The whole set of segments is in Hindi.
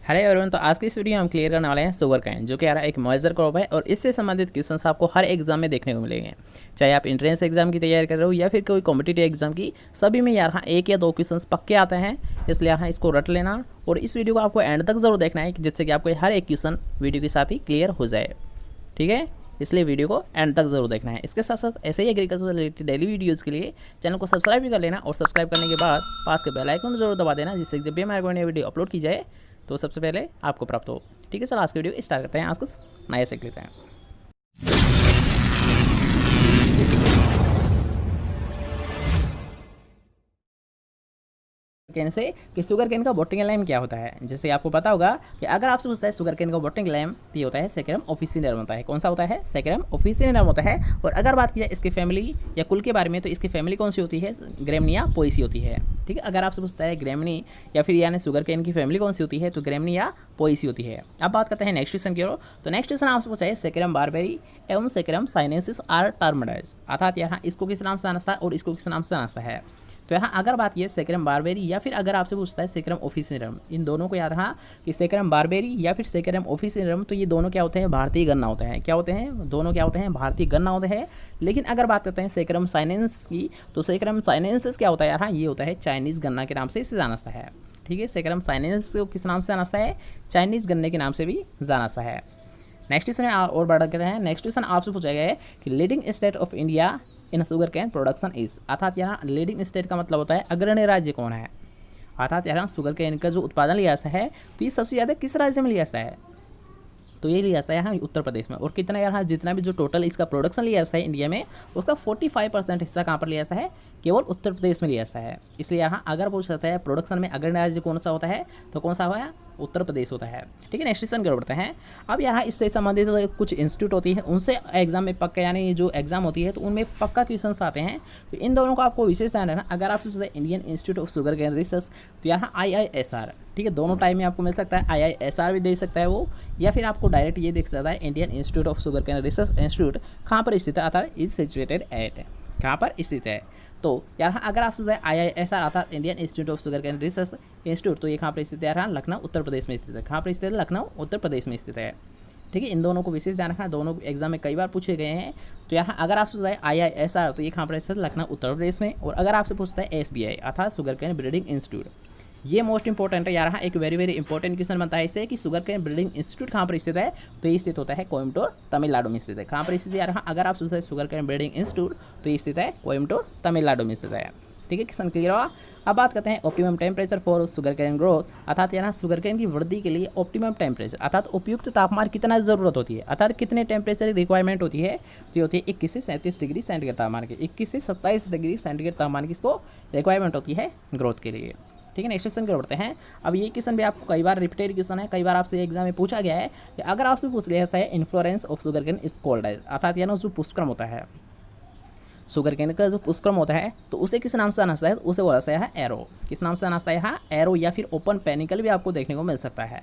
Hello everyone. तो आज की इस वीडियो में हम क्लियर करने वाले हैं शुगर कैन, जो कि यार एक मॉइस्चर क्रॉप है और इससे संबंधित क्वेश्चंस आपको हर एग्जाम में देखने को मिलेंगे। चाहे आप एंट्रेंस एग्जाम की तैयारी कर रहे हो या फिर कोई कॉम्पिटिटिव एग्जाम की, सभी में यार हाँ एक या दो क्वेश्चंस पक्के आते हैं। इसलिए यार हाँ इसको रट लेना और इस वीडियो को आपको एंड तक जरूर देखना है, जिससे कि आपको हर एक क्वेश्चन वीडियो के साथ ही क्लियर हो जाए। ठीक है, इसलिए वीडियो को एंड तक जरूर देखना है। इसके साथ साथ ऐसे ही एग्रीकल्चर रिलेटेड डेली वीडियोज़ के लिए चैनल को सब्सक्राइब भी कर लेना और सब्सक्राइब करने के बाद पास के बेल आइकन जरूर दबा देना, जिससे जब भी हमारे कोई नई वीडियो अपलोड की जाए तो सबसे पहले आपको प्राप्त हो। ठीक है, चलो आज की वीडियो स्टार्ट करते हैं। आज कुछ नया सीख लेते हैं। कैन से कि शुगर कैन का बॉटनिकल नेम क्या होता है। जैसे आपको पता होगा कि अगर आपसे पूछता है शुगर कैन का बॉटनिकल नेम, तो ये होता है सेकेरम ऑफिसिनेरम होता है। कौन सा होता है? सेकेरम ऑफिसिनेरम होता है। और अगर बात की जाए इसकी फैमिली या कुल के बारे में, तो इसकी फैमिली कौन सी होती है? ग्रेमनिया पोएसी होती है। ठीक है, अगर आपसे पूछता है ग्रेमनी या फिर यानी शुगर कैन की फैमिली कौन सी होती है, तो ग्रेमनिया पोएसी होती है। अब बात करते हैं नेक्स्ट क्वेश्चन की ओर। तो नेक्स्ट क्वेश्चन आपसे पूछा है सेकेरम बारबेरी एवं सेकेरम साइनेंसिस आर टर्मडाइज, अर्थात यहाँ इसको किस नाम से जाना है और इसको किस नाम से जाना है। तो यहाँ अगर बात ये सेकेरम बारबेरी या फिर अगर आपसे पूछता है सेकेरम ऑफिसिनेरम, इन दोनों को याद रहा कि सेकेरम बारबेरी या फिर सेकेरम ऑफिसिनेरम, तो ये दोनों क्या होते हैं? भारतीय गन्ना होते हैं। क्या होते हैं? दोनों क्या होते हैं? भारतीय गन्ना होते हैं। लेकिन अगर बात करते हैं सेकेरम साइनेंस की, तो सेकेरम साइनेंसिस क्या होता है? यहाँ ये होता है चाइनीज़ गन्ना के नाम से इसे जाना है। ठीक है, सेकेरम साइनेंस को किस नाम से जाना है? चाइनीज़ गन्ने के नाम से भी जाना है। नेक्स्ट क्वेश्चन और बढ़ करते हैं। नेक्स्ट क्वेश्चन आपसे पूछा गया है कि leading state of India in sugar cane production is, अर्थात यहाँ लीडिंग स्टेट का मतलब होता है अग्रणी राज्य कौन है। अर्थात यहाँ शुगर कैन का जो उत्पादन लिया जाता है, तो ये सबसे ज़्यादा किस राज्य में लिया जाता है? तो ये लिया जाता है यहाँ उत्तर प्रदेश में। और कितना यहाँ जितना भी जो टोटल इसका प्रोडक्शन लिया जाता है इंडिया में, उसका 45% हिस्सा कहाँ पर लिया जाता है? केवल उत्तर प्रदेश में लिया जाता है। इसलिए यहाँ अगर पूछ सकता है प्रोडक्शन में अग्रणी राज्य कौन सा होता है, तो कौन सा हुआ? उत्तर प्रदेश होता है। ठीक है, नेक्स्ट क्वेश्चन की ओर बढ़ते हैं। अब यहाँ इससे संबंधित कुछ इंस्टीट्यूट होती है, उनसे एग्जाम में पक्का यानी जो एग्जाम होती है तो उनमें पक्का क्वेश्चन आते हैं। तो इन दोनों को आपको विशेष ध्यान रखना। अगर आप सोचते हैं Indian institute of sugar can research, तो यहाँ IISR, ठीक है, दोनों टाइम में आपको मिल सकता है। IISR भी दे सकता है वो, या फिर आपको डायरेक्ट ये देख सकता है Indian institute of sugar can research institute कहाँ पर स्थित है, अर्थात इज सिचुएटेड एट, कहाँ पर स्थित है। तो यहाँ अगर आप सोचते हैं IISR अर्थात Indian institute of sugar can research institute, तो ये कहाँ पर स्थित है? यहाँ लखनऊ उत्तर प्रदेश में स्थित है। कहाँ पर स्थित है? लखनऊ उत्तर प्रदेश में स्थित है। ठीक है, इन दोनों को विशेष ध्यान रखना, दोनों एग्जाम में कई बार पूछे गए हैं। तो यहाँ अगर आप सोचते हैं IISR, तो ये कहाँ पर स्थित है? लखनऊ उत्तर प्रदेश में। और अगर आपसे पूछता है SBI अर्थात शुगर कैन ब्रीडिंग इंस्टीट्यूट, ये मोस्ट इंपॉर्टेंट है यार। हाँ एक वेरी वेरी इंपॉर्टेंट क्वेश्चन बनता है इससे कि शुगर कैन ब्रीडिंग इंस्टीट्यूट कहाँ पर स्थित है, तो ये स्थित होता है कोयम्बटूर तमिलनाडु में स्थित है। कहाँ पर स्थित है यार? हाँ अगर आप सोचते हैं शुगर कैन ब्रीडिंग इंस्टीट्यूट, तो ये स्थित है कोयम्बटूर तमिलनाडु में स्थित है। ठीक है, क्वेश्चन क्लियर हुआ। अब बात करते हैं optimum temperature for sugar cane growth, अर्थात यहाँ शुगर कैन की वृद्धि के लिए ऑप्टिमम टेम्परेचर अर्थात उपयुक्त तापमान कितना ज़रूरत होती है, अर्थात कितने टेम्परेचर रिक्वायरमेंट होती है, तो ये होती है 21 से 37 डिग्री सेंटीग्रेड तापमान के। 21 से 27 डिग्री सेंटीग्रेड तापमान की इसको रिक्वायरमेंट होती है ग्रोथ के लिए। ठीक है, नेक्स्ट क्वेश्चन की ओर बढ़ते हैं। अब ये क्वेश्चन भी आपको कई बार रिपीटेड क्वेश्चन है, कई बार आपसे एग्जाम में पूछा गया है कि अगर आपसे पूछ लिया जाता है inflorescence of sugar cane is called as, अर्थात यानी जो पुष्पक्रम होता है शुगर कैन का जो पुष्पक्रम होता है, तो उसे किस नाम से जाना है? उसे बोला जाता है एरो। किस नाम से जाना है? यहाँ एरो या फिर ओपन पेनिकल भी आपको देखने को मिल सकता है।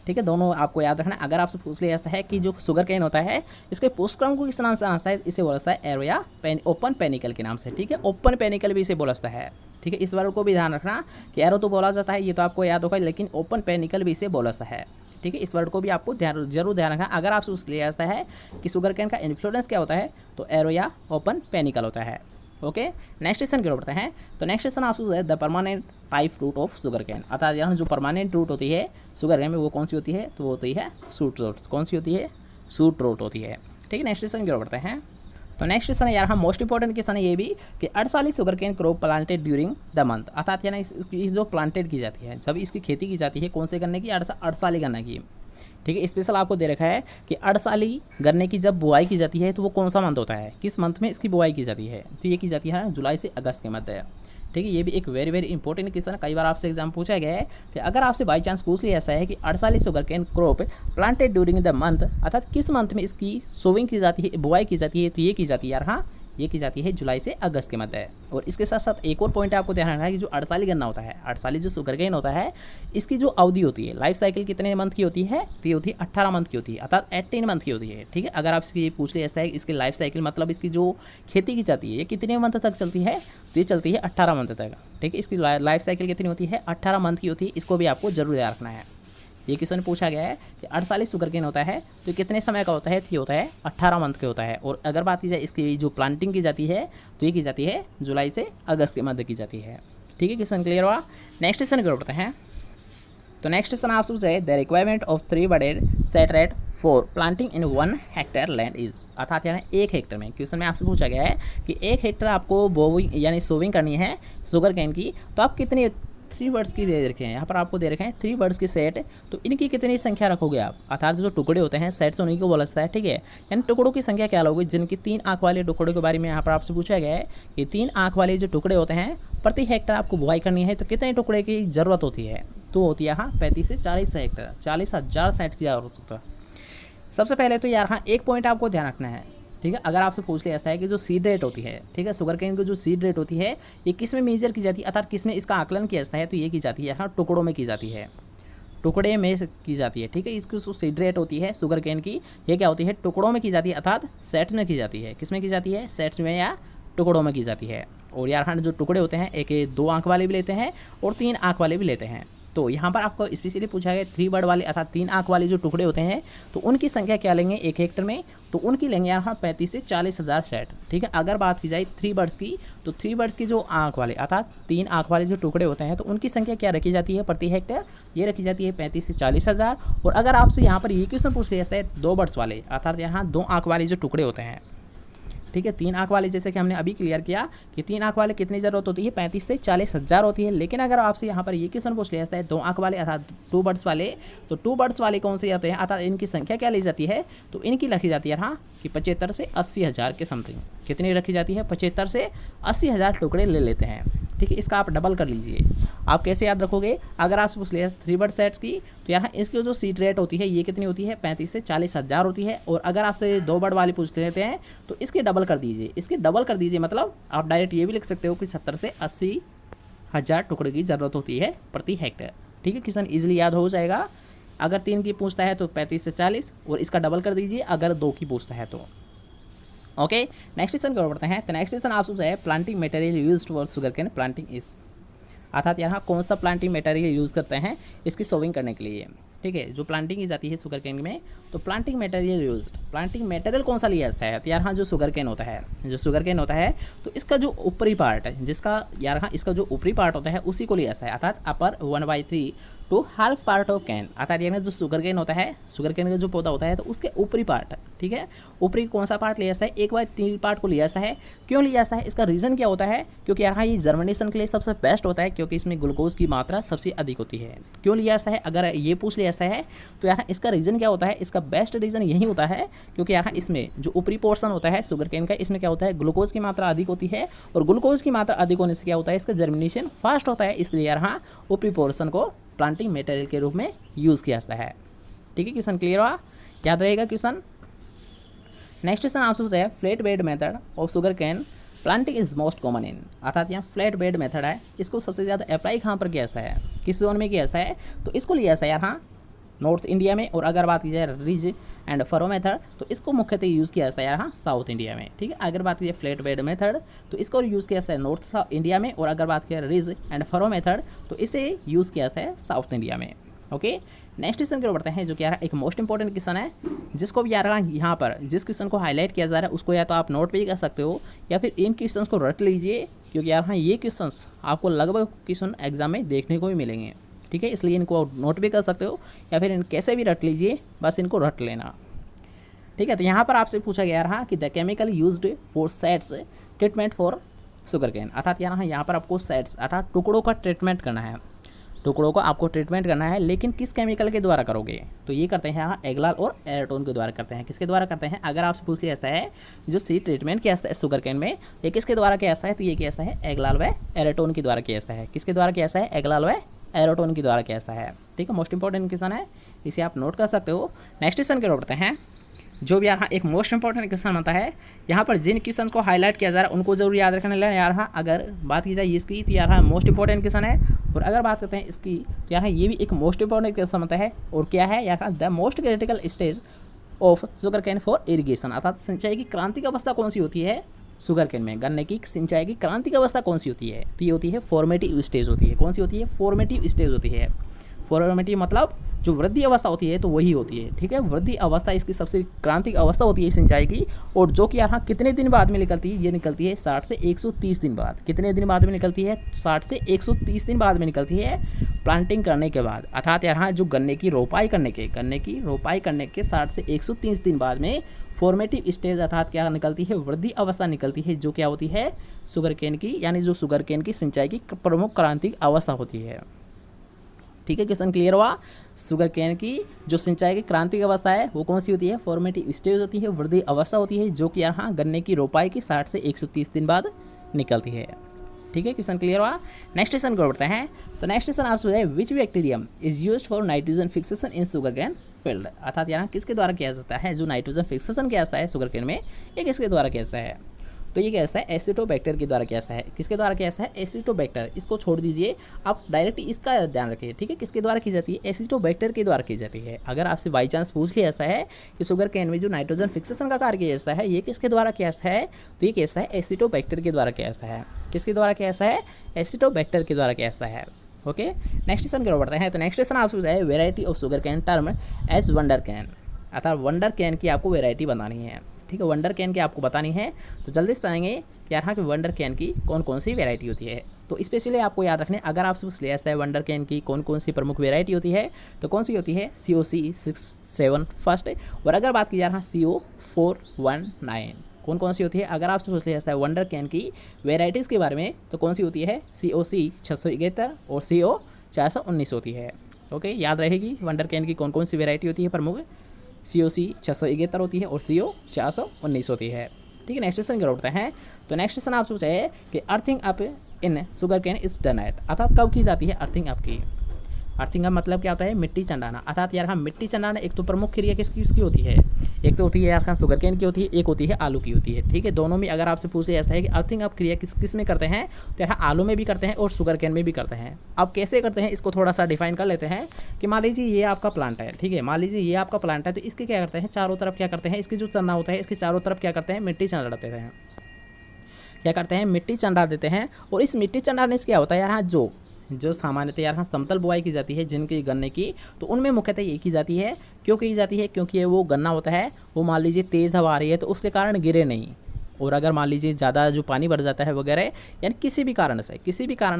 ठीक है, दोनों आपको याद रखना। अगर आपसे पूछ लिया जाता है कि जो शुगर कैन होता है इसके पुष्पक्रम को किस नाम से जाना है, इसे बोला जाता है एरो या ओपन पेनिकल के नाम से। ठीक है, ओपन पेनिकल भी इसे बोला जाता है। ठीक है, इस बार को भी ध्यान रखना कि एरो तो बोला जाता है, ये तो आपको याद होगा, लेकिन ओपन पेनिकल भी इसे बोला जाता है। ठीक है, इस वर्ड को भी आपको जरूर ध्यान रखना। अगर आपसे पूछ लिया जाता है कि शुगर कैन का इन्फ्लोरेंस क्या होता है, तो एरो या ओपन पेनिकल होता है। ओके, नेक्स्ट क्वेश्चन की ओर बढ़ते हैं। तो नेक्स्ट क्वेश्चन आपसे है the permanent type root of sugar cane, अर्थात यहाँ जो परमानेंट रूट होती है शुगर कैन में वो कौन सी होती है, तो वो होती है सूट रूट। कौन सी होती है? सूट रूट होती है। ठीक है, नेक्स्ट क्वेश्चन की ओर बढ़ते हैं। तो नेक्स्ट क्वेश्चन है यार हाँ मोस्ट इंपॉर्टेंट क्वेश्चन है ये भी कि 48 sugar cane crop planted during the month, अर्थात यानी इस जो प्लांटेड की जाती है, जब इसकी खेती की जाती है कौन से गन्ने की? 48 गन्ना की। ठीक है, स्पेशल आपको दे रखा है कि 48 गन्ने की जब बुआई की जाती है तो वो कौन सा मंथ होता है, किस मंथ में इसकी बुआई की जाती है, तो ये की जाती है जुलाई से अगस्त के मध्य। ठीक है, ये भी एक वेरी वेरी इंपॉर्टेंट क्वेश्चन है, कई बार आपसे एग्जाम पूछा गया है कि अगर आपसे बाई चांस पूछ लिया जाता है कि 48 sugar cane crop planted during the month, अर्थात किस मंथ में इसकी सोविंग की जाती है, बुआई की जाती है, तो ये की जाती है यार हाँ ये की जाती है जुलाई से अगस्त के मध्य। और इसके साथ साथ एक और पॉइंट आपको ध्यान रखना है कि जो 48 गन्ना होता है, 48 जो शुगर कैन होता है, इसकी जो अवधि होती है, लाइफ साइकिल कितने मंथ की होती है, तो ये होती है 18 मंथ की होती है, अर्थात 18 मंथ की होती है। ठीक है, अगर आप इसकी पूछ लिया जाता है इसकी लाइफ साइकिल मतलब इसकी जो खेती की जाती है ये कितने मंथ तक चलती है, तो ये चलती है 18 मंथ तक। ठीक है, इसकी लाइफ साइकिल कितनी होती है? 18 मंथ की होती है। इसको भी आपको जरूर याद रखना है। ये क्वेश्चन पूछा गया है कि 48 शुगर केन होता है तो कितने समय का होता है, तो ये होता है 18 मंथ के होता है। और अगर बात की जाए इसकी जो प्लांटिंग की जाती है तो ये की जाती है जुलाई से अगस्त के मध्य की जाती है। ठीक है, क्वेश्चन क्लियर हुआ। नेक्स्ट क्वेश्चन की ओर बढ़ते हैं। तो नेक्स्ट क्वेश्चन आप पूछ रहे the requirement of 3 budded sets for planting in 1 hectare land is, अर्थात यानी 1 हेक्टर में। क्वेश्चन में आपसे पूछा गया है कि 1 हेक्टर आपको बोविंग यानी सोविंग करनी है शुगर केन की, तो आप कितनी 3 बर्ड्स की दे रखे हैं, यहाँ पर आपको दे रखे हैं 3 बर्ड्स की सेट, तो इनकी कितनी संख्या रखोगे आप, अर्थात जो टुकड़े होते हैं सेट से उन्हीं को बोला जाता है। ठीक है, यानी टुकड़ों की संख्या क्या लोगे, जिनकी 3 आँख वाले टुकड़े के बारे में यहाँ पर आपसे पूछा गया है कि 3 आँख वाले जो टुकड़े होते हैं प्रति हेक्टर आपको बुआई करनी है, तो कितने टुकड़े की ज़रूरत होती है, तो होती है यहाँ 35 से 40 हेक्टर, 40,000 सेट की ज़रूरत होता है। सबसे पहले तो यार हाँ एक पॉइंट आपको ध्यान रखना है। ठीक है, अगर आपसे पूछ लिया जाता है कि जो सीड रेट होती है, ठीक है, शुगर केन की जो सीड रेट होती है ये किस में मेजर की जाती है, अर्थात किस में इसका आकलन किया जाता है, तो ये की जाती है यहाँ टुकड़ों में की जाती है, टुकड़े में की जाती है। ठीक है, इसकी जो सीड रेट होती है शुगर केन की ये क्या होती है, टुकड़ों में की जाती है, अर्थात सेट्स में की जाती है। किस में की जाती है, सेट्स में या टुकड़ों में की जाती है। और यार हाँ जो टुकड़े होते हैं एक 2 आँख वाले भी लेते हैं और 3 आँख वाले भी लेते हैं। तो यहाँ पर आपको स्पेशली पूछा गया 3 बर्ड वाले अर्थात 3 आँख वाले जो टुकड़े होते हैं तो उनकी संख्या क्या लेंगे 1 हेक्टर में, तो उनकी लेंगे यहाँ 35 से 40,000 सेट। ठीक है, अगर बात की जाए 3 बर्ड्स की, तो 3 बर्ड्स की जो आँख वाले अर्थात 3 आँख वाले जो टुकड़े होते हैं तो उनकी संख्या क्या रखी जाती है प्रति हेक्टर, ये रखी जाती है 35 से 40,000। और अगर आपसे यहाँ पर ये क्वेश्चन पूछ लिया जाता है 2 बर्ड्स वाले अर्थात यहाँ 2 आँख वाले जो टुकड़े होते हैं, ठीक है, 3 आँख वाले जैसे कि हमने अभी क्लियर किया कि 3 आँख वाले कितनी ज़रूरत होती है 35 से 40,000 होती है। लेकिन अगर आपसे यहाँ पर ये क्वेश्चन पूछ लिया जाता है 2 आँख वाले अर्थात 2 बर्ड्स वाले, तो 2 बर्ड्स वाले कौन से आते हैं अर्थात इनकी संख्या क्या ली जाती है, तो इनकी रखी जाती है हाँ कि 75 से 80,000 के समथिंग। कितनी रखी जाती है 75 से 80,000 टुकड़े ले लेते हैं। ठीक है, इसका आप डबल कर लीजिए। आप कैसे याद रखोगे, अगर आप पूछ लिया 3 बर्ड सेट्स की तो यहाँ इसकी जो सीड रेट होती है ये कितनी होती है 35 से 40,000 होती है। और अगर आपसे 2 बर्ड वाली पूछ लेते हैं तो इसके डबल कर दीजिए, इसके डबल कर दीजिए, मतलब आप डायरेक्ट ये भी लिख सकते हो कि 70 से 80,000 टुकड़े की ज़रूरत होती है प्रति हेक्टेयर। ठीक है, क्वेश्चन ईजिली याद हो जाएगा। अगर 3 की पूछता है तो 35 से 40 और इसका डबल कर दीजिए अगर 2 की पूछता है तो। ओके, नेक्स्ट क्वेश्चन की ओर बढ़ते हैं। तो नेक्स्ट क्वेश्चन आपसे है planting material used for sugar cane planting is, अर्थात यहाँ कौन सा प्लांटिंग मटेरियल यूज़ करते हैं इसकी सोविंग करने के लिए। ठीक है, जो प्लांटिंग की जाती है शुगर केन में तो planting material used, planting material कौन सा लिया जाता है, तो यहाँ जो शुगर केन होता है, जो शुगर केन होता है तो इसका जो ऊपरी पार्ट है, जिसका यहाँ इसका जो ऊपरी पार्ट होता है उसी को लिया जाता है, अर्थात upper 1/3 to half part of cane, अर्थात यानी जो शुगर केन होता है, शुगर केन का जो पौधा होता है तो उसके ऊपरी पार्ट, ठीक है, ऊपरी कौन सा पार्ट लिया जाता है 1/3 पार्ट को लिया जाता है। क्यों लिया जाता है, इसका रीज़न क्या होता है, क्योंकि यहाँ ये जर्मिनेशन के लिए सबसे बेस्ट होता है क्योंकि इसमें ग्लूकोज की मात्रा सबसे अधिक होती है। क्यों लिया जाता है, अगर ये पूछ लिया जाता है तो यहाँ इसका रीज़न क्या होता है, इसका बेस्ट रीज़न यही होता है क्योंकि यहाँ इसमें जो ऊपरी पोर्शन होता है शुगर केन का, इसमें क्या होता है ग्लूकोज की मात्रा अधिक होती है और ग्लूकोज की मात्रा अधिक होने से क्या होता है इसका जर्मिनेशन फास्ट होता है, इसलिए यहाँ ऊपरी पोर्शन को प्लांटिंग मटेरियल के रूप में यूज़ किया जाता है। ठीक है, क्वेश्चन क्लियर हुआ, याद रहेगा क्वेश्चन। नेक्स्ट क्वेश्चन आपसे पूछा है flat bed method of sugar can planting is most common in, अर्थात यहाँ फ्लैट बेड मेथड है, इसको सबसे ज़्यादा अप्लाई कहाँ पर किया जाता है, किस जोन में किया जाता है, तो इसको लिया जाता है यहाँ नॉर्थ इंडिया में। और अगर बात की जाए रिज एंड फरो मेथड तो इसको मुख्यतः यूज़ किया जाता है यहाँ साउथ इंडिया में। ठीक है, अगर बात की जाए फ्लैट बेड मेथड तो इसको यूज़ किया जाता है नॉर्थ इंडिया में, और अगर बात की जाए रिज एंड फरो मेथड तो इसे यूज़ किया जाता है साउथ इंडिया में। ओके, नेक्स्ट क्वेश्चन की ओर बढ़ते हैं जो कि यार एक मोस्ट इंपॉर्टेंट क्वेश्चन है, जिसको भी यार यहाँ पर जिस क्वेश्चन को हाईलाइट किया जा रहा है उसको या तो आप नोट पे ही कर सकते हो या फिर इन क्वेश्चंस को रट लीजिए, क्योंकि यार हाँ ये क्वेश्चंस आपको लगभग क्वेश्चन एग्जाम में देखने को भी मिलेंगे। ठीक है, इसलिए इनको नोट भी कर सकते हो या फिर इन कैसे भी रट लीजिए, बस इनको रट लेना। ठीक है, तो यहाँ पर आपसे पूछा गया रहा कि the chemical used for sets treatment for sugar cane, अर्थात यहाँ पर आपको सेट्स अर्थात टुकड़ों का ट्रीटमेंट करना है, टुकड़ों को आपको ट्रीटमेंट करना है, लेकिन किस केमिकल के द्वारा करोगे, तो ये करते हैं यहाँ एग्लाल और एराटोन के द्वारा करते हैं। किसके द्वारा करते हैं, अगर आपसे पूछ लिया जाता है जो सीड ट्रीटमेंट किया जाता है शुगर केन में ये किसके द्वारा किया जाता है, तो ये किया जाता है एग्लाल व एराटोन के द्वारा किया जाता है। किसके द्वारा किया जाता है, एग्लाल व एराटोन के द्वारा किया जाता है। ठीक है, मोस्ट इंपॉर्टेंट क्वेश्चन है, इसे आप नोट कर सकते हो। नेक्स्ट क्वेश्चन के बढ़ते हैं जो भी यहाँ एक मोस्ट इंपॉर्टेंट क्वेश्चन बनता है, यहाँ पर जिन क्वेश्चन को हाईलाइट किया जा रहा है उनको जरूर याद रखने लगे यार। हाँ, अगर बात की जाए इसकी तो यार हाँ मोस्ट इंपॉर्टेंट क्वेश्चन है, और अगर बात करते हैं इसकी तो यार ये भी एक मोस्ट इंपॉर्टेंट क्वेश्चन बनता है। और क्या है यार, the most critical stage of sugar cane for irrigation, अर्थात सिंचाई की क्रांतिक अवस्था कौन सी होती है शुगर केन में, गन्ने की सिंचाई की क्रांतिक अवस्था कौन सी होती है, तो ये होती है फॉर्मेटिव स्टेज होती है। कौन सी होती है, फॉर्मेटिव स्टेज होती है। फॉर्मेटिव मतलब जो वृद्धि अवस्था होती है तो वही होती है, ठीक है। वृद्धि अवस्था इसकी सबसे क्रांतिक अवस्था होती है सिंचाई की, और जो कि यहाँ कितने दिन बाद में निकलती है, ये निकलती है 60 से 130 दिन बाद। कितने दिन बाद में निकलती है? 60 से 130 दिन बाद में निकलती है प्लांटिंग करने के बाद, अर्थात यहाँ जो गन्ने की रोपाई करने के 60 से 130 दिन बाद में फॉर्मेटिव स्टेज अर्थात क्या निकलती है? वृद्धि अवस्था निकलती है, जो क्या होती है? शुगर केन की, यानी जो शुगर केन की सिंचाई की प्रमुख क्रांतिक अवस्था होती है, ठीक है। क्वेश्चन क्लियर हुआ? शुगर केन की जो सिंचाई की क्रांतिक अवस्था है वो कौन सी होती है? फॉर्मेटिव स्टेज होती है, वृद्धि अवस्था होती है, जो कि यहाँ गन्ने की रोपाई की 60 से 130 दिन बाद निकलती है, ठीक है। क्वेश्चन क्लियर हुआ? नेक्स्ट क्वेश्चन को बढ़ते हैं। तो नेक्स्ट क्वेश्चन आपसे है which bacterium is used for nitrogen fixation in sugar cane field, अर्थात यहाँ किसके द्वारा किया जाता है जो नाइट्रोजन फिक्सेशन किया जाता है शुगर केन में, ये किसके द्वारा किया जाता है? तो ये कैसा है? एसिटोबैक्टर के द्वारा किया जाता है। किसके द्वारा किया जाता है? एसिटोबैक्टर। इसको छोड़ दीजिए, आप डायरेक्ट इसका ध्यान रखिए, ठीक है। किसके द्वारा की जाती है? एसिटोबैक्टर के द्वारा की जाती है। अगर आपसे बाई चांस पूछ लिया जाता है कि शुगर केन में जो नाइट्रोजन फिक्सेशन का कार्य किया जाता है ये किसके द्वारा किया जाता है, तो ये कैसा है? एसिटोबैक्टर के द्वारा किया जाता है। किसके द्वारा किया जाता है? एसिटोबैक्टर के द्वारा किया जाता है, ओके। नेक्स्ट क्वेश्चन की ओर बढ़ते हैं। तो नेक्स्ट क्वेश्चन आपसे पूछा है variety of sugar cane term as wonder cane, अर्थात वंडर कैन की आपको वेराइटी बनानी है, ठीक है। वंडर कैन की आपको बतानी है, तो जल्दी से बताएंगे कि यहाँ के वंडर कैन की कौन कौन सी वेराइटी होती है। तो स्पेशली आपको याद रखने, अगर आपसे पूछ लिया जाता है वंडर कैन की कौन कौन सी प्रमुख वेराइटी होती है, तो कौन सी होती है? COC 67 फर्स्ट, और अगर बात की जा रहा है CO 419, कौन कौन सी होती है? अगर आपसे पूछ लिया जाता है वंडर कैन की वेराइटीज़ के बारे में, तो कौन सी होती है? COC 671 और CO 419 होती है, ओके। याद रहेगी वंडर कैन की कौन कौन सी वेराइटी होती है प्रमुख? COC 671 होती है और CO 419 होती है, ठीक है। नेक्स्ट क्वेश्चन की ओर बढ़ते हैं। तो नेक्स्ट क्वेश्चन आप पूछा है कि earthing up in sugar cane is done at, अर्थात कब की जाती है अर्थिंग अप की? अर्थिंग अप मतलब क्या होता है? मिट्टी चंडाना, अर्थात यार हाँ मिट्टी चंडाना एक तो प्रमुख क्रिया किसकी होती है? एक तो होती है यार हाँ शुगर केन की होती है, एक होती है आलू की होती है, ठीक है। दोनों में अगर आपसे पूछ लिया जाता है कि अर्थिंग अप क्रिया किस में करते हैं, तो यार आलू में भी करते हैं और शुगर केन में भी करते हैं। अब कैसे करते हैं इसको थोड़ा सा डिफाइन कर लेते हैं कि मान लीजिए ये आपका प्लांट है, ठीक है। मान लीजिए ये आपका प्लांट है, तो इसके क्या करते हैं? चारों तरफ क्या करते हैं? इसकी जो चंदा होता है इसके चारों तरफ क्या करते हैं? मिट्टी चंदा देते हैं। क्या करते हैं? मिट्टी चंदा देते हैं। और इस मिट्टी चंडाने से क्या होता है यार, जो सामान्यतः यहाँ समतल बुआई की जाती है जिनकी गन्ने की, तो उनमें मुख्यतः ये की जाती है। क्यों की जाती है? क्योंकि वो गन्ना होता है वो मान लीजिए तेज़ हवा आ रही है तो उसके कारण गिरे नहीं, और अगर मान लीजिए ज़्यादा जो पानी भर जाता है वगैरह, यानी किसी भी कारण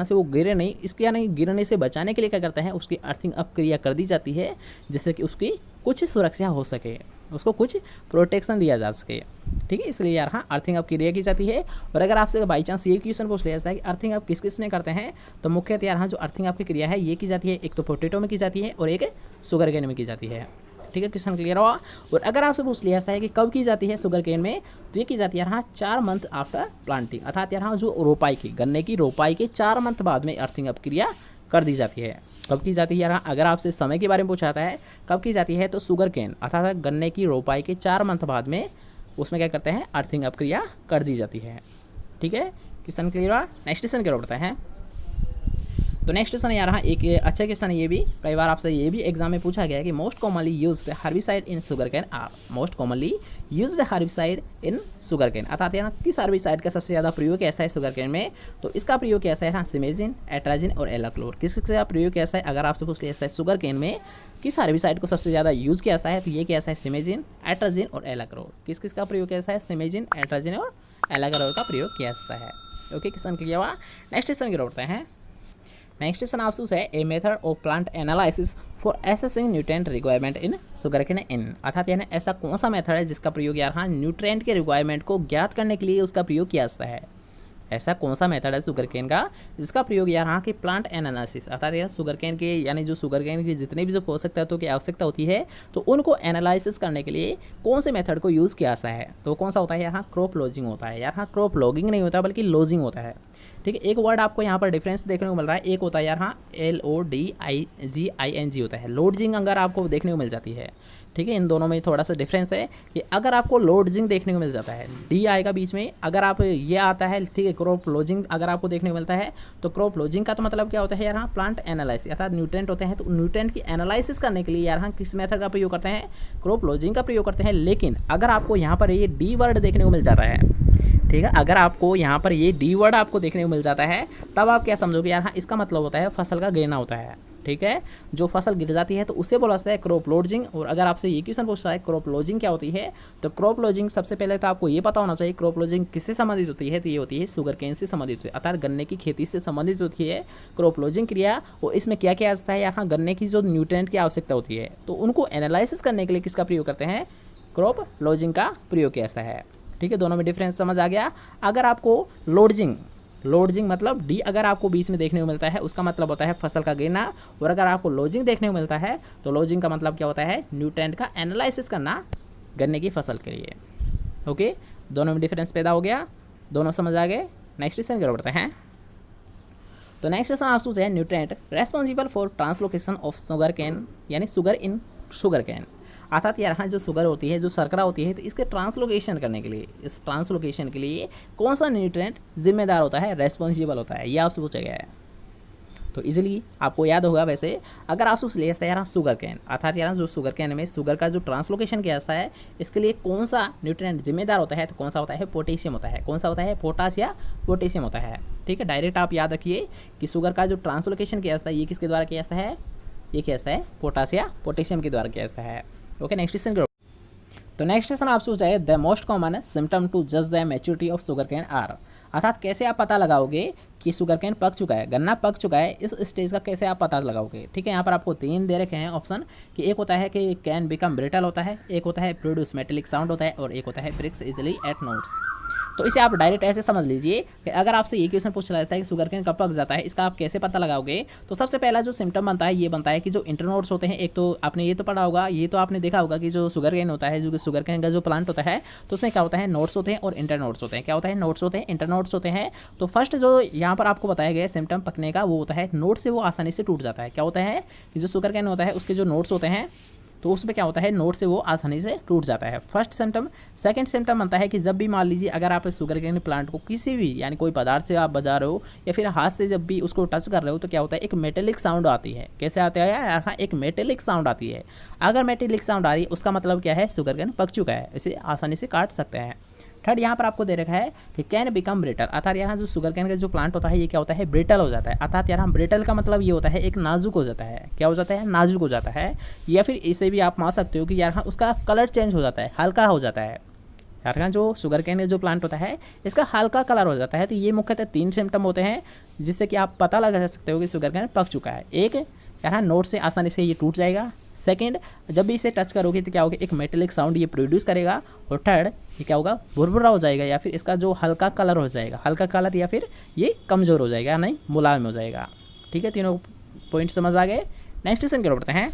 से वो गिरे नहीं, इसके यानी गिरने से बचाने के लिए क्या करते हैं? उसकी अर्थिंग अप क्रिया कर दी जाती है, जिससे कि उसकी कुछ सुरक्षा हो सके, उसको कुछ प्रोटेक्शन दिया जा सके, ठीक है। इसलिए यार हाँ अर्थिंग अप क्रिया की जाती है। और अगर आपसे बाई चांस ये क्वेश्चन पूछ लिया जाता है कि अर्थिंग अप किस किस में करते हैं, तो मुख्यतः यार हाँ जो अर्थिंग अप की क्रिया है ये की जाती है, एक तो पोटैटो में की जाती है और एक शुगर केन में की जाती है, ठीक है। क्वेश्चन क्लियर हुआ? और अगर आपसे पूछ लिया जाता है कि कब की जाती है शुगर केन में, तो ये की जाती है यार हाँ 4 मंथ आफ्टर प्लांटिंग, अर्थात यार हाँ जो रोपाई की गन्ने की रोपाई के 4 मंथ बाद में अर्थिंग अप क्रिया कर दी जाती है। कब की जाती है यार? अगर आपसे समय के बारे में पूछा जाता है कब की जाती है, तो शुगर केन अर्थात गन्ने की रोपाई के 4 मंथ बाद में उसमें क्या करते हैं? अर्थिंग अप क्रिया कर दी जाती है, ठीक है। क्वेश्चन क्लियर हुआ? नेक्स्ट क्वेश्चन क्या होता है? तो नेक्स्ट क्वेश्चन यार हाँ एक अच्छा क्वेश्चन है, ये भी कई बार आपसे ये भी एग्जाम में पूछा गया है कि most commonly used herbicide in sugar cane are, most commonly used herbicide in sugar cane, अर्थात यहाँ किस हर्बिसाइड का सबसे ज़्यादा प्रयोग कैसा है शुगर केन में, तो इसका प्रयोग कैसा है? हाँ सिमेजिन, एट्राजिन और एलाक्लोर। किसका प्रयोग कैसा है? अगर आपसे पूछ लिया जाता है शुगर केन में किस हर्बिसाइड को सबसे ज़्यादा यूज किया जाता है, तो ये कैसा है? सिमेजिन, एट्राजिन और एलाक्लोर। किसका प्रयोग कैसा है? सिमेजिन, एट्राजिन और एलाक्लोर का प्रयोग किया जाता है, ओके। क्वेश्चन क्लियर हुआ? नेक्स्ट क्वेश्चन की होता है। नेक्स्ट क्वेश्चन आपसे है a method of plant analysis for assessing nutrient requirement in sugar cane in, अर्थात यानी ऐसा कौन सा मेथड है जिसका प्रयोग यार हाँ न्यूट्रिएंट के रिक्वायरमेंट को ज्ञात करने के लिए उसका प्रयोग किया जाता है। ऐसा कौन सा मेथड है शुगर केन का जिसका प्रयोग यार हाँ कि प्लांट एनालिसिस, अर्थात यार शुगर केन के यानी जो शुगर केन की जितने भी जो पोषक तत्वों की आवश्यकता होती है तो उनको एनालिसिस करने के लिए कौन से मेथड को यूज़ किया जाता है, तो कौन सा होता है यार हाँ? क्रॉप लॉजिंग होता है। यार हाँ क्रॉप लॉगिंग नहीं होता बल्कि लॉजिंग होता है, ठीक है। एक वर्ड आपको यहाँ पर डिफरेंस देखने को मिल रहा है, एक होता है यार हाँ LODGING होता है, लॉजिंग अगर आपको देखने को मिल जाती है, ठीक है। इन दोनों में थोड़ा सा डिफरेंस है कि अगर आपको लॉजिंग देखने को मिल जाता है डी आएगा बीच में, अगर आप ये आता है, ठीक है, क्रॉप लॉजिंग अगर आपको देखने को मिलता है तो क्रॉप लॉजिंग का तो मतलब क्या होता है यार हाँ? प्लांट एनालिसिस, अर्थात न्यूट्रिएंट होते हैं तो न्यूट्रिएंट की एनालिसिस करने के लिए यार हाँ किस मेथड का प्रयोग करते हैं? क्रॉप लॉजिंग का प्रयोग करते हैं। लेकिन अगर आपको यहाँ पर ये डी वर्ड देखने को मिल जाता है, ठीक है, अगर आपको यहाँ पर ये डी वर्ड आपको देखने को मिल जाता है तब आप क्या समझोगे यार हाँ इसका मतलब होता है फसल का गिरना होता है, ठीक है। जो फसल गिर जाती है तो उसे बोला जाता है क्रॉप लॉजिंग। और अगर आपसे ये क्वेश्चन पूछता है क्रॉप लॉजिंग क्या होती है, तो क्रॉप लॉजिंग सबसे पहले तो आपको ये पता होना चाहिए क्रॉप लॉजिंग किससे संबंधित होती है, तो ये होती है शुगर केन से संबंधित होती है, अर्थात गन्ने की खेती से संबंधित होती है क्रॉप लॉजिंग क्रिया। और इसमें क्या क्या आता है, यहाँ गन्ने की जो न्यूट्रिएंट की आवश्यकता होती है तो उनको एनालिसिस करने के लिए किसका प्रयोग करते हैं, क्रॉप लॉजिंग का प्रयोग किया जाता है। ठीक है, दोनों में डिफरेंस समझ आ गया। अगर आपको लॉजिंग मतलब डी अगर आपको बीच में देखने को मिलता है उसका मतलब होता है फसल का गिरना, और अगर आपको लॉजिंग देखने को मिलता है तो लॉजिंग का मतलब क्या होता है, न्यूट्रिएंट का एनालिसिस करना गन्ने की फसल के लिए। ओके, दोनों में डिफरेंस पैदा हो गया, दोनों समझ आ गए। नेक्स्ट क्वेश्चन की ओर बढ़ते हैं। तो नेक्स्ट क्वेश्चन आपसे पूछा है nutrient responsible for translocation of sugar can, यानी शुगर इन शुगर कैन, अर्थात यहाँ जो शुगर होती है, जो शर्करा होती है, तो इसके ट्रांसलोकेशन करने के लिए, इस ट्रांसलोकेशन के लिए कौन सा न्यूट्रिएंट जिम्मेदार होता है, रेस्पॉन्सिबल होता है, ये आपसे पूछा गया है। तो इजीली आपको याद होगा। वैसे अगर आपसे पूछ लिया जाता है यार शुगर कैन, अर्थात यार जो शुगर कैन में शुगर का जो ट्रांसलोकेशन किया जाता है इसके लिए कौन सा न्यूट्रिएंट जिम्मेदार होता है, तो कौन सा होता है, पोटेशियम होता है। कौन सा होता है, पोटाश या पोटेशियम होता है। ठीक है, डायरेक्ट आप याद रखिए कि शुगर का जो ट्रांसलोकेशन किया जाता है ये किसके द्वारा किया जाता है, ये किया जाता है पोटाश या पोटेशियम के द्वारा किया जाता है। ओके, नेक्स्ट क्वेश्चन करो। तो नेक्स्ट क्वेश्चन आपसे पूछा है the most common symptom to जज the maturity of sugar cane are, अर्थात कैसे आप पता लगाओगे कि शुगर कैन पक चुका है, गन्ना पक चुका है, इस स्टेज का कैसे आप पता लगाओगे। ठीक है, यहाँ पर आपको 3 दे रखे हैं ऑप्शन कि एक होता है कि कैन बिकम ब्रिटल होता है, एक होता है प्रोड्यूस मेटेलिक साउंड होता है, और एक होता है ब्रेक्स इजिली एट नोट्स। तो इसे आप डायरेक्ट ऐसे समझ लीजिए कि अगर आपसे ये क्वेश्चन पूछा जाता है कि शुगर कैन कब पक जाता है, इसका आप कैसे पता लगाओगे। तो सबसे पहला जो सिम्टम बनता है ये बनता है कि जो इंटरनोड्स होते हैं, एक तो आपने ये तो पढ़ा होगा, ये तो आपने देखा होगा कि जो शुगर कैन होता है, जो कि शुगर कैन का जो प्लांट होता है तो उसमें क्या होता है, नोड्स होते हैं और इंटरनोड्स होते हैं। क्या होता है, नोड्स होते हैं, इंटरनोड्स होते हैं। तो फर्स्ट जो यहाँ पर आपको बताया गया सिम्टम पकने का वो होता है नोड से वो आसानी से टूट जाता है। क्या होता है कि जो शुगर कैन होता है उसके जो नोड्स होते हैं तो उसमें क्या होता है, नोड से वो आसानी से टूट जाता है, फर्स्ट सिम्टम। सेकंड सिम्टम बनता है कि जब भी मान लीजिए अगर आप शुगर कैन प्लांट को किसी भी यानी कोई पदार्थ से आप बजा रहे हो या फिर हाथ से जब भी उसको टच कर रहे हो तो क्या होता है, एक मेटेलिक साउंड आती है। कैसे आता है यार, हाँ, एक मेटेलिक साउंड आती है। अगर मेटेलिक साउंड आ रही है उसका मतलब क्या है, शुगर कैन पक चुका है, इसे आसानी से काट सकते हैं। थर्ड यहाँ पर आपको दे रखा है कि कैन बिकम ब्रिटल, अर्थात यहाँ जो शुगर कैन का जो प्लांट होता है ये क्या होता है, ब्रिटल हो जाता है। अर्थात यहाँ ब्रिटल का मतलब ये होता है एक नाजुक हो जाता है। क्या हो जाता है, नाजुक हो जाता है। या फिर इसे भी आप मान सकते हो कि यहाँ उसका कलर चेंज हो जाता है, हल्का हो जाता है। यहाँ जो शुगर कैन का जो प्लांट होता है इसका हल्का कलर हो जाता है। तो ये मुख्यतः 3 सिम्टम होते हैं जिससे कि आप पता लगा सकते हो कि शुगर कैन पक चुका है। एक, यहाँ नोट से आसानी से ये टूट जाएगा। सेकंड, जब भी इसे टच करोगे तो क्या होगा, एक मेटेलिक साउंड ये प्रोड्यूस करेगा। और थर्ड, ये क्या होगा, भुरभुरा हो जाएगा या फिर इसका जो हल्का कलर हो जाएगा, हल्का कलर या फिर ये कमज़ोर हो जाएगा, नहीं मुलायम हो जाएगा। ठीक है, तीनों पॉइंट समझ आ गए। नेक्स्ट क्वेश्चन की ओर बढ़ते हैं।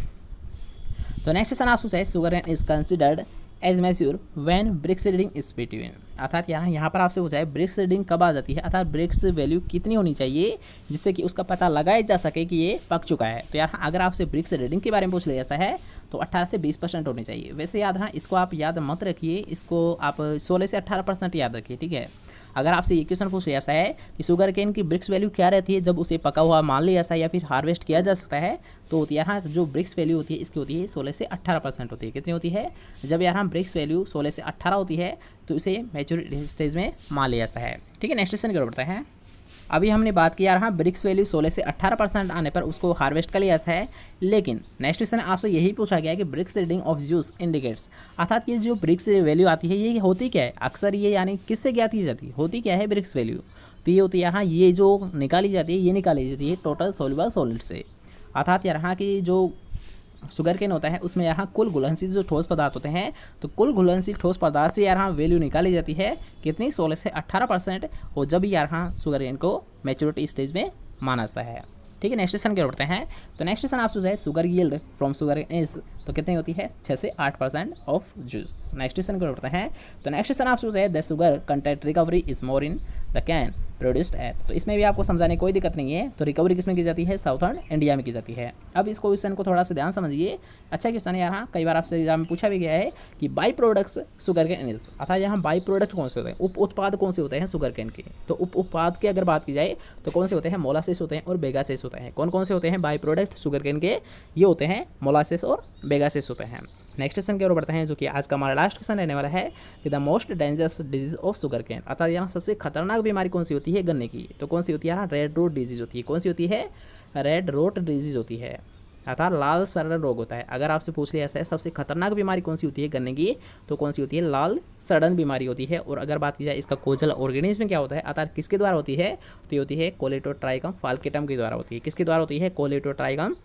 तो नेक्स्ट क्वेश्चन आप पूछा है sugar cane is considered as mature when brix reading is between, अर्थात यहाँ पर आपसे पूछा है ब्रिक्स रीडिंग कब आ जाती है, अर्थात ब्रिक्स वैल्यू कितनी होनी चाहिए जिससे कि उसका पता लगाया जा सके कि ये पक चुका है। तो यहाँ अगर आपसे ब्रिक्स रीडिंग के बारे में पूछ लिया जाता है तो 18 से 20% होनी चाहिए। वैसे याद रहा, इसको आप याद मत रखिए, इसको आप 16 से 18% याद रखिए। ठीक है, अगर आपसे ये क्वेश्चन पूछ लिया जाता है कि शुगर केन की ब्रिक्स वैल्यू क्या रहती है जब उसे पका हुआ मान लिया जाता है या फिर हार्वेस्ट किया जा सकता है, तो यहाँ जो ब्रिक्स वैल्यू होती है इसकी होती है 16 से 18% होती है। कितनी होती है, जब यहाँ ब्रिक्स वैल्यू 16 से 18 होती है तो इसे मैच्योरिटी स्टेज में मान लिया जाता है। ठीक है, नेक्स्ट क्वेश्चन की ओर बढ़ते हैं। अभी हमने बात किया रहा ब्रिक्स वैल्यू 16 से 18% आने पर उसको हार्वेस्ट कर लिया जाता है, लेकिन नेक्स्ट क्वेश्चन आपसे यही पूछा गया है कि brix reading of juice indicates, अर्थात ये जो ब्रिक्स वैल्यू आती है ये होती क्या है, अक्सर ये यानी किससे ज्ञात की जाती है, होती क्या है ब्रिक्स वैल्यू। तो ये होती है यहाँ ये जो निकाली जाती है ये निकाली जाती है टोटल सोल्यूबल सॉलिड से, अर्थात यहाँ की जो शुगर केन होता है उसमें यहाँ कुल घुलनशील जो ठोस पदार्थ होते हैं तो कुल घुलनशील ठोस पदार्थ से यहाँ वैल्यू निकाली जाती है कितनी, 16 से 18%। और जब यहाँ शुगर केन को मैच्योरिटी स्टेज में माना जाता है। ठीक है, नेक्स्ट क्वेश्चन की ओर बढ़ते हैं। तो नेक्स्ट क्वेश्चन आपसे है sugar yield from sugar is, तो कितनी होती है 6 से 8% ऑफ जूस। नेक्स्ट क्वेश्चन की ओर बढ़ते हैं। तो नेक्स्ट क्वेश्चन आपसे है the sugar content recovery is more in the can produced at, तो इसमें भी आपको समझाने कोई दिक्कत नहीं है। तो रिकवरी किसमें की जाती है, साउथर्न इंडिया में की जाती है। अब इस क्वेश्चन को थोड़ा सा ध्यान समझिए, अच्छा क्वेश्चन है। यहाँ कई बार आपसे एग्जाम में पूछा भी गया है कि by products sugar cane is, अर्थात यहाँ बाई प्रोडक्ट कौन से होते हैं, उप उत्पाद कौन से होते हैं शुगर कैन के। तो उप उत्पाद की अगर बात की जाए तो कौन से होते हैं, मोलासिस होते हैं और बेगासिस होते हैं। कौन कौन से होते हैं बाई प्रोडक्ट शुगर कैन के, ये होते हैं मोलासिस और बेगासिस होता है। नेक्स्ट क्वेश्चन की ओर बढ़ते हैं, जो कि आज का हमारा लास्ट क्वेश्चन रहने वाला है कि the most dangerous disease of sugar cane, अर्थात यहाँ सबसे खतरनाक बीमारी कौन सी होती है गन्ने की। तो कौन सी होती है, रेड रोट डिजीज होती है। कौन सी होती है, रेड रोट डिजीज होती है, अर्थात लाल सड़न रोग होता है। अगर आपसे पूछ लिया जाता है सबसे खतरनाक बीमारी कौन सी होती है गन्ने की, तो कौन सी होती है, लाल सड़न बीमारी होती है। और अगर बात की जाए इसका कोजल ऑर्गेनिज्म क्या होता है, अर्थात किसके द्वारा होती है, तो ये होती है कोलेटोट्राइकम फाल्केटम के द्वारा होती है। किसके द्वारा होती है, कोलेटोट्राइकम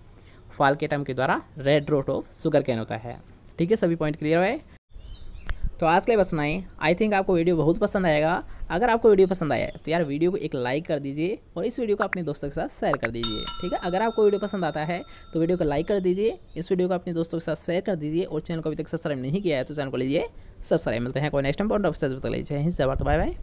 फाल्केटम के द्वारा red rot of sugar cane होता है। ठीक है, सभी पॉइंट क्लियर है। तो आज के लिए बस नहीं, आई थिंक आपको वीडियो बहुत पसंद आएगा। अगर आपको वीडियो पसंद आया तो यार वीडियो को एक लाइक कर दीजिए और इस वीडियो को अपने दोस्तों के साथ शेयर कर दीजिए। ठीक है, अगर आपको वीडियो पसंद आता है तो वीडियो को लाइक कर दीजिए, इस वीडियो को अपने दोस्तों के साथ शेयर कर दीजिए और चैनल को अभी तक सब्सक्राइब नहीं किया है तो चैनल को लीजिए सब्सक्राइब। मिलते हैं कोई next time point of bye bye.